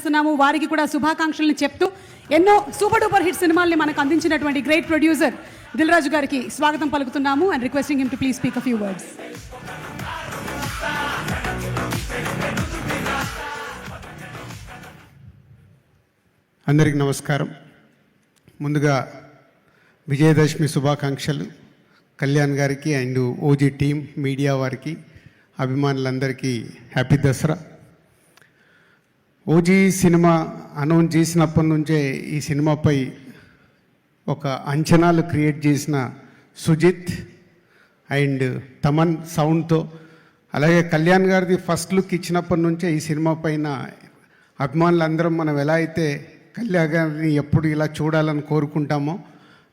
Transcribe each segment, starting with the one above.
చేస్తున్నాము. వారికి కూడా శుభాకాంక్షలను చెప్తూ ఎన్నో సూపర్ డూపర్ హిట్ సినిమాల్ని మనకు అందించినటువంటి గ్రేట్ ప్రొడ్యూసర్ దిల్ రాజు గారికి స్వాగతం పలుకుతున్నాము and requesting him to please speak a few words. అందరికీ నమస్కారం. ముందుగా విజయదశమి శుభాకాంక్షలు కళ్యాణ్ గారికి అండ్ ఓజీ టీం, మీడియా వారికి, అభిమానులందరికీ హ్యాపీ దసరా. ఓజీ సినిమా అనౌన్స్ చేసినప్పటి నుంచే ఈ సినిమాపై ఒక అంచనాలు క్రియేట్ చేసిన సుజిత్ అండ్ తమన్ సౌండ్తో, అలాగే కళ్యాణ్ గారిది ఫస్ట్ లుక్ ఇచ్చినప్పటి నుంచే ఈ సినిమా పైన అభిమానులందరం మనం ఎలా అయితే కళ్యాణ్ గారిని ఎప్పుడు ఇలా చూడాలని కోరుకుంటామో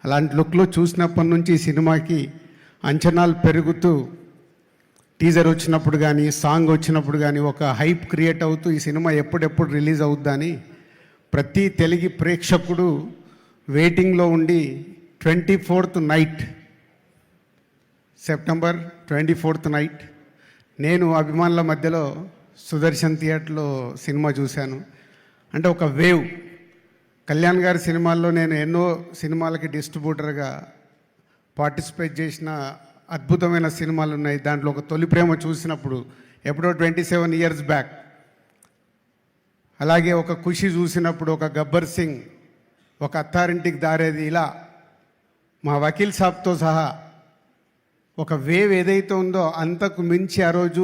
అలాంటి లుక్లో చూసినప్పటి నుంచి ఈ సినిమాకి అంచనాలు పెరుగుతూ టీజర్ వచ్చినప్పుడు కానీ సాంగ్ వచ్చినప్పుడు కానీ ఒక హైప్ క్రియేట్ అవుతూ ఈ సినిమా ఎప్పుడెప్పుడు రిలీజ్ అవుద్దని ప్రతి తెలుగు ప్రేక్షకుడు వెయిటింగ్లో ఉండి 24th night, September 24th night నేను అభిమానుల మధ్యలో సుదర్శన్ థియేటర్లో సినిమా చూశాను. అంటే ఒక వేవ్. కళ్యాణ్ గారి సినిమాల్లో నేను ఎన్నో సినిమాలకి డిస్ట్రిబ్యూటర్గా పార్టిసిపేట్ చేసిన అద్భుతమైన సినిమాలు ఉన్నాయి. దాంట్లో ఒక తొలి ప్రేమ చూసినప్పుడు ఎప్పుడో 27 years బ్యాక్, అలాగే ఒక ఖుషి చూసినప్పుడు, ఒక గబ్బర్ సింగ్, ఒక అత్తారింటికి దారేది, ఇలా మా వకీల్ సాబ్తో సహా ఒక వేవ్ ఏదైతే ఉందో అంతకు మించి ఆ రోజు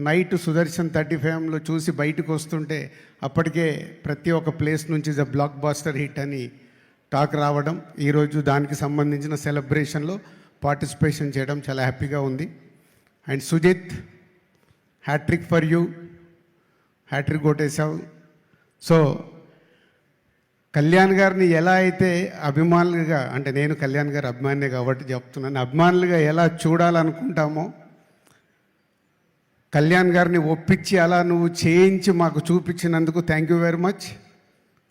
నైట్ సుదర్శన్ 35లో చూసి బయటకు వస్తుంటే అప్పటికే ప్రతి ఒక్క ప్లేస్ నుంచి ద బ్లాక్ బాస్టర్ హిట్ అని టాక్ రావడం, ఈరోజు దానికి సంబంధించిన సెలబ్రేషన్లో పార్టిసిపేషన్ చేయడం చాలా హ్యాపీగా ఉంది. And Sujith, hat-trick for you, hat-trick కొట్టేశావు. సో కళ్యాణ్ గారిని ఎలా అయితే అభిమానులుగా, అంటే నేను కళ్యాణ్ గారి అభిమానినే కాబట్టి చెప్తున్నాను, అభిమానులుగా ఎలా చూడాలనుకుంటామో కళ్యాణ్ గారిని ఒప్పించి అలా నువ్వు చేయించి మాకు చూపించినందుకు థ్యాంక్ యూ వెరీ మచ్.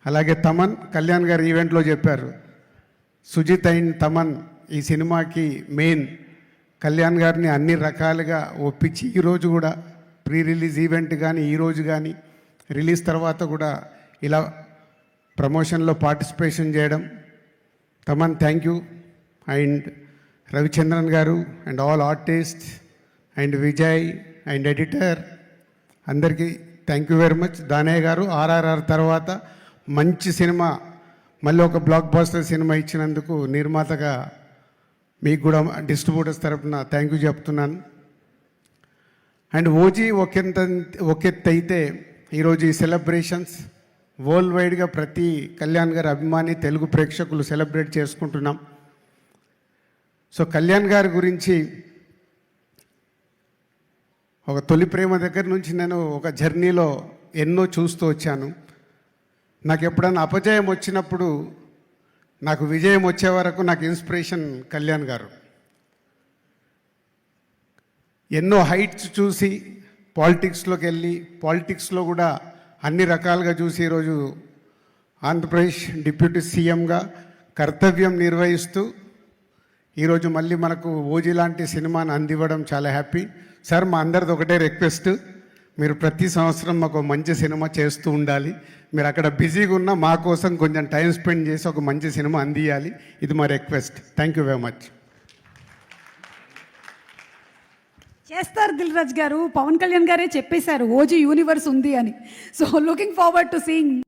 అలాగే తమన్, కళ్యాణ్ గారు ఈవెంట్లో చెప్పారు, సుజిత్ అండ్ తమన్ ఈ సినిమాకి మెయిన్. కళ్యాణ్ గారిని అన్ని రకాలుగా ఒప్పించి ఈరోజు కూడా ప్రీ రిలీజ్ ఈవెంట్ కానీ ఈరోజు కానీ రిలీజ్ తర్వాత కూడా ఇలా ప్రమోషన్లో పార్టిసిపేషన్ చేయడం. Thaman thank you. And Ravichandran గారు and all artist and Vijay and editor అందరికీ thank you very much. Danayya గారు RRR తర్వాత మంచి సినిమా, మళ్ళీ ఒక బ్లాక్ బాస్టర్ సినిమా ఇచ్చినందుకు నిర్మాతగా మీకు కూడా డిస్ట్రిబ్యూటర్స్ తరఫున థ్యాంక్ యూ చెప్తున్నాను. అండ్ ఓజీ ఒకెత్త అయితే ఈరోజు ఈ సెలబ్రేషన్స్ వరల్డ్ వైడ్గా ప్రతి కళ్యాణ్ గారి అభిమాని తెలుగు ప్రేక్షకులు సెలబ్రేట్ చేసుకుంటున్నాం. సో కళ్యాణ్ గారి గురించి ఒక తొలి ప్రేమ దగ్గర నుంచి నేను ఒక జర్నీలో ఎన్నో చూస్తూ వచ్చాను. నాకు ఎప్పుడన్నా అపజయం వచ్చినప్పుడు నాకు విజయం వచ్చే వరకు నాకు ఇన్స్పిరేషన్ కళ్యాణ్ గారు. ఎన్నో హైట్స్ చూసి పాలిటిక్స్లోకి వెళ్ళి పాలిటిక్స్లో కూడా అన్ని రకాలుగా చూసి ఈరోజు ఆంధ్రప్రదేశ్ డిప్యూటీ సీఎంగా కర్తవ్యం నిర్వహిస్తూ ఈరోజు మళ్ళీ మనకు ఓజీ లాంటి సినిమాను అందివ్వడం చాలా హ్యాపీ. సార్, మా అందరిది ఒకటే రిక్వెస్ట్, మీరు ప్రతి సంవత్సరం మాకు మంచి సినిమా చేస్తూ ఉండాలి. మీరు అక్కడ బిజీగా ఉన్నా మా కోసం కొంచెం టైం స్పెండ్ చేసి ఒక మంచి సినిమా అందియాలి. ఇది మా request. Thank you very much. చేస్తారు దిల్ రాజు గారు. పవన్ కళ్యాణ్ గారే చెప్పేశారు ఓజీ యూనివర్స్ ఉంది అని. So looking forward to seeing